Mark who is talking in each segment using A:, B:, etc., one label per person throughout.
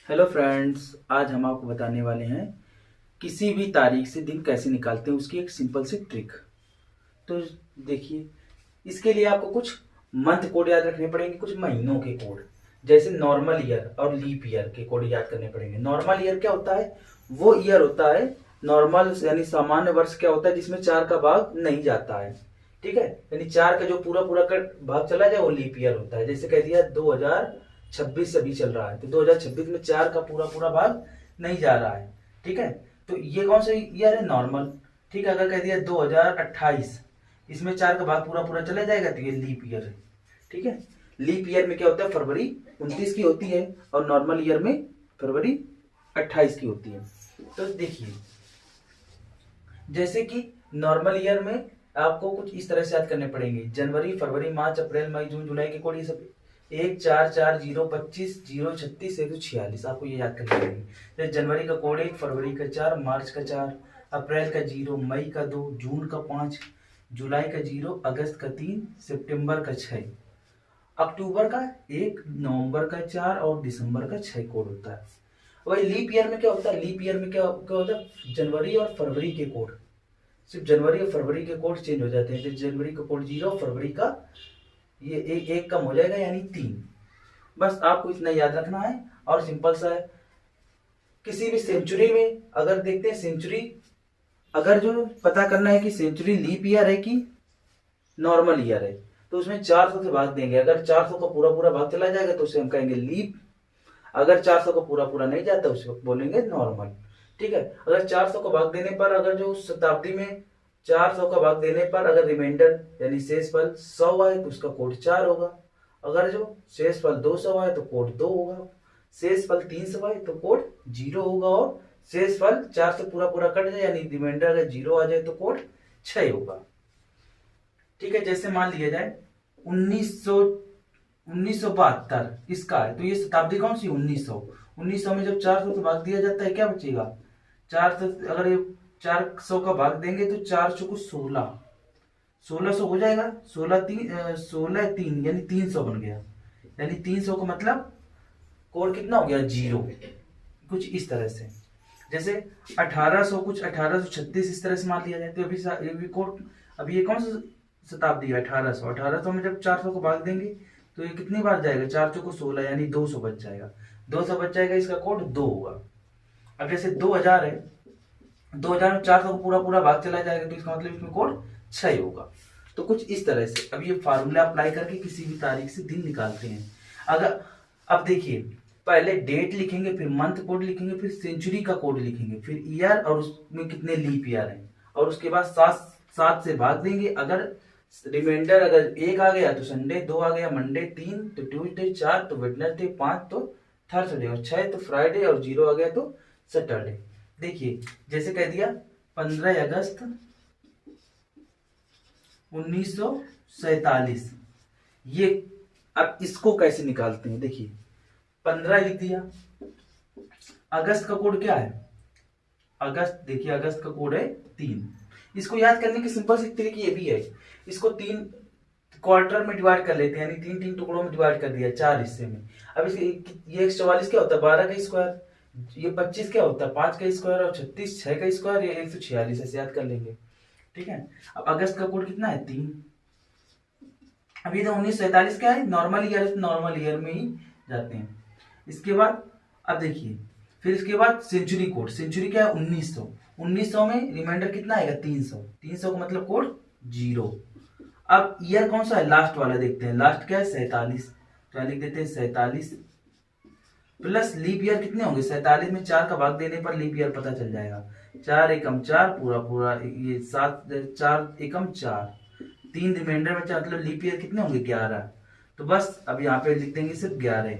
A: Hello friends, आज हम आपको बताने वाले हैं किसी भी तारीख से दिन कैसे निकालते हैं, उसकी एक सिंपल सी ट्रिक। तो देखिए, इसके लिए आपको कुछ मंथ कोड याद रखने पड़ेंगे, कुछ महीनों के कोड। जैसे नॉर्मल ईयर और लीप ईयर के कोड याद करने पड़ेंगे। नॉर्मल ईयर क्या होता है? वो ईयर होता है, नॉर्मल यानी सामान्य वर्ष क्या होता है जिसमें 4 का भाग नहीं जाता है। ठीक है, यानी 4 का जो पूरा पूरा का भाग चला जाए वो लीप ईयर होता है। जैसे कह दिया 2026 अभी चल रहा है, तो 2026 में 4 का पूरा पूरा भाग नहीं जा रहा है। ठीक है, तो ये कौन सा ईयर है? नॉर्मल। ठीक है, अगर कह दिया 2028, इसमें 4 का भाग पूरा पूरा चला जाएगा तो ये लीप ईयर है। ठीक है, लीप ईयर में क्या होता है? फरवरी 29 की होती है और नॉर्मल ईयर में फरवरी 28 की होती है। तो देखिए, जैसे कि नॉर्मल ईयर में आपको कुछ इस तरह से याद करने पड़ेंगे। जनवरी, फरवरी, मार्च, अप्रैल, मई, जून, जुलाई के कोड ये सब 1 4 4 0 25 0 36 146 आपको ये याद करने पड़ेंगे। जैसे जनवरी का कोड 1, फरवरी का 4, मार्च का 4, अप्रैल का 0, मई का 2, जून का 5, जुलाई का 0, अगस्त का 3, सितंबर का 6, अक्टूबर का 1, नवंबर का 4 और दिसंबर का 6 कोड होता है। वही लीप ईयर में क्या होता है? लीप ईयर में क्या क्या होता है? जनवरी और फरवरी के कोड, सिर्फ जनवरी और फरवरी के कोड चेंज हो जाते हैं। जैसे जनवरी का कोड 0, फरवरी का ये एक कम हो जाएगा यानी 3। बस आपको इतना याद रखना है और सिंपल सा है। किसी भी सेंचुरी में अगर देखते हैं, सेंचुरी अगर जो पता करना है कि सेंचुरी लीप ईयर है कि नॉर्मल ईयर है, तो उसमें 400 से भाग देंगे। अगर 400 का पूरा पूरा भाग चला जाएगा तो उसे हम कहेंगे लीप। अगर 400 का पूरा पूरा नहीं जाता उसे बोलेंगे नॉर्मल। ठीक है, अगर 400 का भाग देने पर, अगर जो शताब्दी में 400 का भाग देने पर अगर रिमाइंडर यानी शेष फल 100 आए तो उसका कोड 4 होगा। अगर जो शेष फल 200 आए तो कोड 2 होगा। शेष फल 300 आए तो कोड 0 होगा। और शेष फल 4 से पूरा पूरा कट जाए यानी रिमाइंडर अगर 0 आ जाए तो कोड 6 होगा। ठीक है, जैसे मान लिया जाए 1972 इसका है, तो ये शताब्दी कौन सी? 1900 में जब 400 से भाग दिया जाता है क्या बचेगा? 400, अगर ये 400 का भाग देंगे तो 4 चौको 16, 1600 हो जाएगा। 16 3 यानी 300 बन गया। यानी 300 का मतलब कोड कितना हो गया? 0। कुछ इस तरह से। जैसे 1800, कुछ 1836 इस तरह से मान लिया जाए तो ये भी कोड। अभी ये कौन सा शताब्दी है? 1800। 1800 में जब 400 को भाग देंगे तो ये कितनी बार जाएगा? 4 चौको 16 यानी 200 बच जाएगा। 200 बच जाएगा, इसका कोड 2 होगा। अब जैसे 2000 है, 2000 में 400 को पूरा पूरा भाग चला जाएगा तो इसका मतलब इसमें कोड 6 होगा। तो कुछ इस तरह से अब ये फार्मूला अप्लाई करके किसी भी तारीख से दिन निकालते हैं। अगर अब देखिए, पहले डेट लिखेंगे, फिर मंथ कोड लिखेंगे, फिर सेंचुरी का कोड लिखेंगे, फिर ईयर और उसमें कितने लीप ईयर हैं, और उसके बाद 7 से भाग देंगे। अगर रिमाइंडर अगर 1 आ गया तो संडे, 2 आ गया मंडे, 3 तो ट्यूसडे, 4 तो वेडनेसडे, 5 तो थर्सडे और 6 तो फ्राइडे और 0 आ गया तो सैटरडे। देखिए, जैसे कह दिया 15 अगस्त 1947, ये अब इसको कैसे निकालते हैं? देखिए, 15 लिख दिया। अगस्त का कोड क्या है? अगस्त, देखिए अगस्त का कोड है 3। इसको याद करने की सिंपल सी तरीके ये भी है। इसको 3 क्वार्टर में डिवाइड कर लेते हैं, यानी 3 टुकड़ों में डिवाइड कर दिया, 4 हिस्से में। अब इसके ये 144 क्या होता है? 12 का स्क्वायर। ये 25 क्या होता है? 5 का स्क्वायर। और 36 6 का स्क्वायर। ये 146 ऐसे याद कर लेंगे। ठीक है, अब अगस्त का कोड कितना है? 3। अभी तो 1947 क्या है? नॉर्मल ईयर, नॉर्मल ईयर में ही जाते हैं। इसके बाद अब देखिए, फिर इसके बाद सेंचुरी कोड। सेंचुरी क्या है? 1900। 1900 में रिमाइंडर कितना आएगा? 300। 300 का मतलब कोड 0। अब ईयर कौन सा है? लास्ट वाला देखते हैं। लास्ट क्या है? 47। तो लिख देते हैं 47 प्लस लीप ईयर कितने होंगे? 47 में 4 का भाग देने पर लीप ईयर पता चल जाएगा। 4 एकम 4 पूरा पूरा, ये 7 4 एकम 4, 3 रिमाइंडर बचा, मतलब लीप ईयर कितने होंगे? 11। तो बस अब यहाँ पे लिख देंगे सिर्फ 11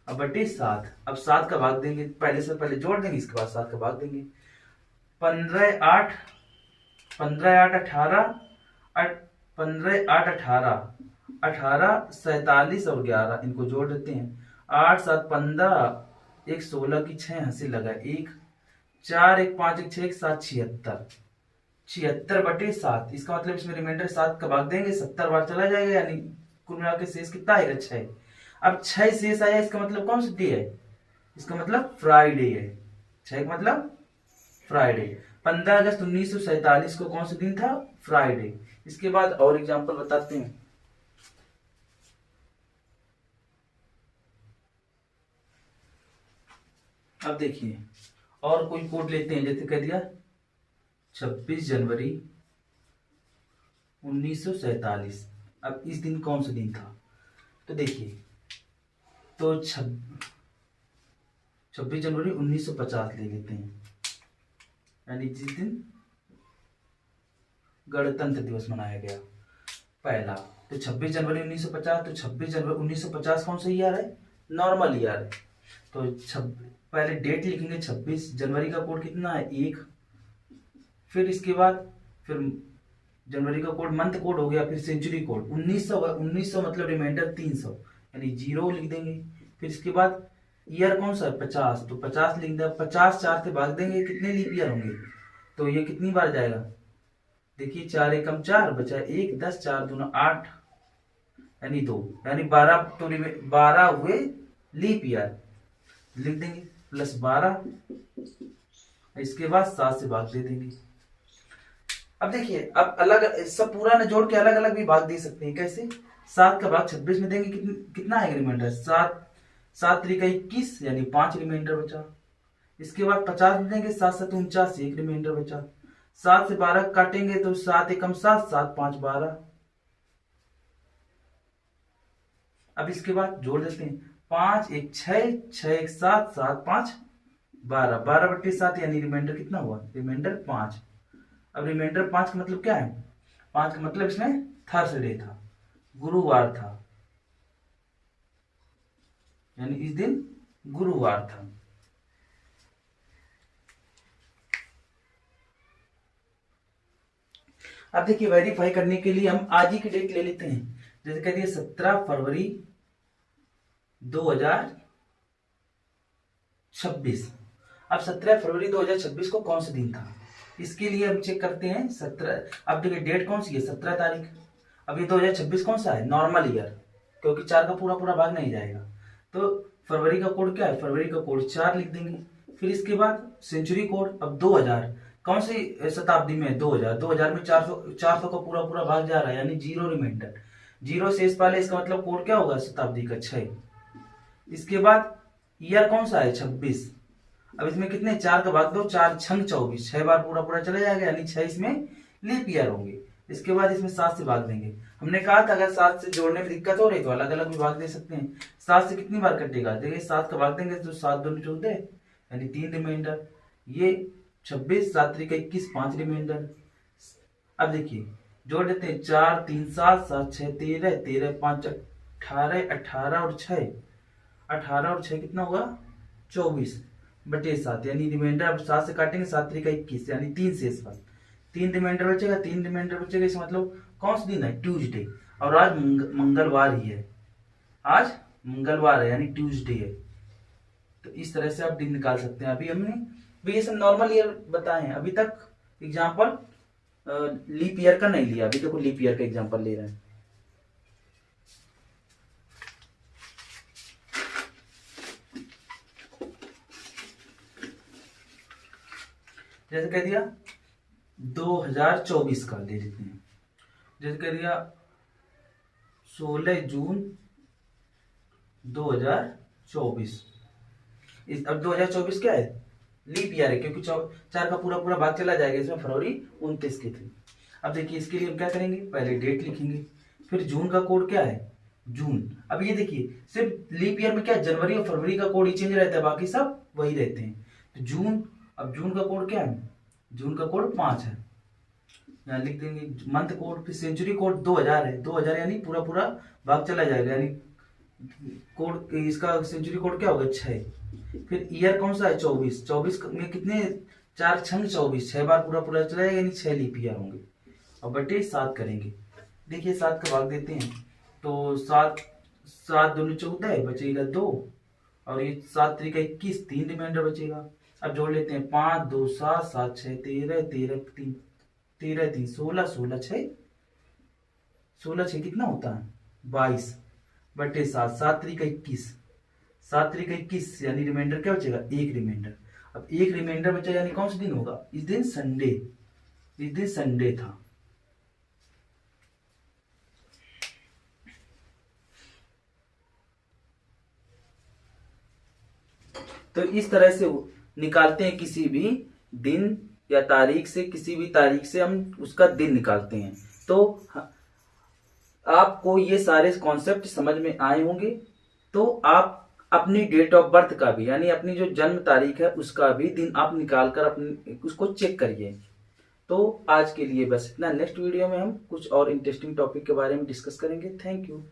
A: अब बटे 7। अब 7 का भाग देंगे, पहले से पहले जोड़ देंगे, इसके बाद 7 का भाग देंगे। 15 8 15 8 18 15 8 18 18 47 और 11 इनको जोड़ देते हैं। 8 7 15, 1 16 की 6 हंसी लगा, 1 4 1 5 1 6 1 7 76, 76 बटे 7। इसका मतलब इसमें रिमाइंडर 7 का भाग देंगे, 70 बार चला जाएगा, यानी कुल मिला के शेष कितना आएगा? 6। अब 6 शेष आया, इसका मतलब कौन सा डे है? इसका मतलब फ्राइडे है। 6 का मतलब फ्राइडे। 15 अगस्त 1947 को कौन सा दिन था? फ्राइडे। इसके बाद और एग्जांपल बताते हैं। अब देखिए और कोई कोड लेते हैं, जैसे कह दिया 26 जनवरी 1947। अब इस दिन कौन सा दिन था? तो देखिए, तो 26 जनवरी 1950 ले लेते हैं, यानी जिस दिन गणतंत्र दिवस मनाया गया पहला। तो 26 जनवरी 1950, तो 26 जनवरी 1950 कौन सा ईयर है? नॉर्मल ईयर है। तो पहले डेट लिखेंगे, 26 जनवरी का कोड कितना है? 1। फिर इसके बाद फिर जनवरी का कोड मंथ कोड हो गया, फिर सेंचुरी कोड 1900 मतलब रिमाइंडर 300, यानी 0 लिख देंगे। फिर इसके बाद ईयर कौन सा है? 50, तो 50 लिख दें। 50 4 से भाग देंगे, कितने लीप ईयर होंगे? तो ये कितनी बार जाएगा? देखिए 4 एकम 4 बचा 1, 10 4 दूना 8, यानी 2, यानी 12। तो 12 हुए लीप ईयर लिख देंगे, प्लस 12, इसके बाद 7 से भाग दे देंगे। अब देखिए, अब अलग सब पूरा न जोड़ के अलग अलग भी भाग दे सकते हैं। कैसे? 7 का भाग 26 में देंगे, कितना है रिमाइंडर? 7 7 3 21, यानी 5 रिमाइंडर बचा। इसके बाद 50 में देंगे, 7 7 49, 1 रिमाइंडर बचा। 7 से 12 काटेंगे तो 7 एकम 7, 7 5 12। अब इसके बाद जोड़ देते हैं, 5 1 6, 6 1 7, 7 5 12, 12/7, यानी रिमाइंडर कितना हुआ? रिमाइंडर 5। अब रिमाइंडर 5 का मतलब क्या है? 5 का मतलब इसमें थर्सडे था, गुरुवार था, यानी इस दिन गुरुवार था। अब देखिए, वेरीफाई करने के लिए हम आज ही की डेट ले लेते हैं। जैसे कह दिए 17 फरवरी 2026। अब 17 फरवरी 2026 को कौन सा दिन था? इसके लिए हम चेक करते हैं 17। अब देखिए डेट कौन सी है? 17 तारीख। अब ये 2026 कौन सा है? नॉर्मल ईयर, क्योंकि 4 का पूरा पूरा भाग नहीं जाएगा। तो फरवरी का कोड क्या है? फरवरी का कोड 4 लिख देंगे। फिर इसके बाद सेंचुरी कोड, अब 2000 कौन सी शताब्दी में? 2000। 2000 में 400 का पूरा पूरा भाग जा रहा है, यानी 0 रिमाइंडर, 0 शेष पाले। इसका मतलब कोड क्या होगा? शताब्दी का 6। इसके बाद ईयर कौन सा है? 26। अब इसमें कितने? 4 का भाग दो, 4 छंग 24, 6 बार पूरा पूरा चला जाएगा, यानी 6 इसमें लीप ईयर होंगे। इसके बाद इसमें 7 से भाग देंगे। हमने कहा था अगर 7 से जोड़ने में दिक्कत हो रही तो अलग अलग भी भाग दे सकते हैं। 7 से कितनी बार कटेगा? देखिए 7 का भाग देंगे तो 7 दूनी 14, यानी 3 रिमाइंडर। ये 26, 7 3 21, 5 रिमाइंडर। अब देखिए जोड़ देते हैं, 4 3 7, 7 6 13, 13 5 18, 18 और 6, 18 और 6 कितना होगा? 24/7, यानी रिमाइंडर। अब 7 से काटेंगे, 7 3 21, यानी 3 शेष भाग, 3 रिमाइंडर बचेगा, 3 रिमाइंडर बचेगा। इसका मतलब कौन सा दिन है? ट्यूसडे। और आज मंगलवार ही है, आज मंगलवार है, यानी ट्यूसडे है। तो इस तरह से आप दिन निकाल सकते हैं। अभी हमने ये सब नॉर्मल ईयर बताए हैं, अभी तक एग्जाम्पल लीप ईयर का नहीं लिया। अभी देखो लीप ईयर का एग्जाम्पल ले रहे हैं। जैसे कह दिया 2024 का ले लेते हैं। जैसे कह दिया 16 जून 2024। अब 2024 क्या है? लीप ईयर है, क्योंकि 4 का पूरा पूरा भाग चला जाएगा, इसमें फरवरी 29 की थी। अब देखिए इसके लिए हम क्या करेंगे? पहले डेट लिखेंगे, फिर जून का कोड क्या है? जून। अब ये देखिए सिर्फ लीप ईयर में क्या, जनवरी और फरवरी का कोड ही चेंज रहता है, बाकी सब वही रहते हैं। तो जून, अब जून का कोड क्या है? जून का कोड 5 है, यहाँ लिख देंगे मंथ कोड। फिर सेंचुरी कोड 2000 है, 2000 यानी पूरा पूरा भाग चला जाएगा, यानी कोड इसका सेंचुरी कोड क्या होगा? 6। फिर ईयर कौन सा है? 24। 24 में कितने? 4 छंग 24, 6 बार पूरा पूरा चला जाएगा, यानी 6 लीप ईयर होंगे। और बटे 7 करेंगे। देखिए 7 का भाग देते हैं, तो 7 7 दूनी 14, बचेगा 2, और ये 7 3 21, 3 रिमाइंडर बचेगा। अब जोड़ लेते हैं, 5 2 7, 7 6 13, 13 3 13 3 16, 16 6 कितना होता है? 22। बटे 7, 7 त्रिक 21, 7 त्रिक 21 यानी रिमाइंडर क्या बचेगा, एक रिमाइंडर। अब एक रिमाइंडर बचा यानी कौन सा दिन होगा, इस दिन संडे, इस दिन संडे था। तो इस तरह से निकालते हैं, किसी भी दिन या तारीख से, किसी भी तारीख से हम उसका दिन निकालते हैं। तो आपको ये सारे कॉन्सेप्ट समझ में आए होंगे। तो आप अपनी डेट ऑफ बर्थ का भी, यानी अपनी जो जन्म तारीख है उसका भी दिन आप निकाल कर अपने उसको चेक करिए। तो आज के लिए बस इतना। नेक्स्ट वीडियो में हम कुछ और इंटरेस्टिंग टॉपिक के बारे में डिस्कस करेंगे। Thank you.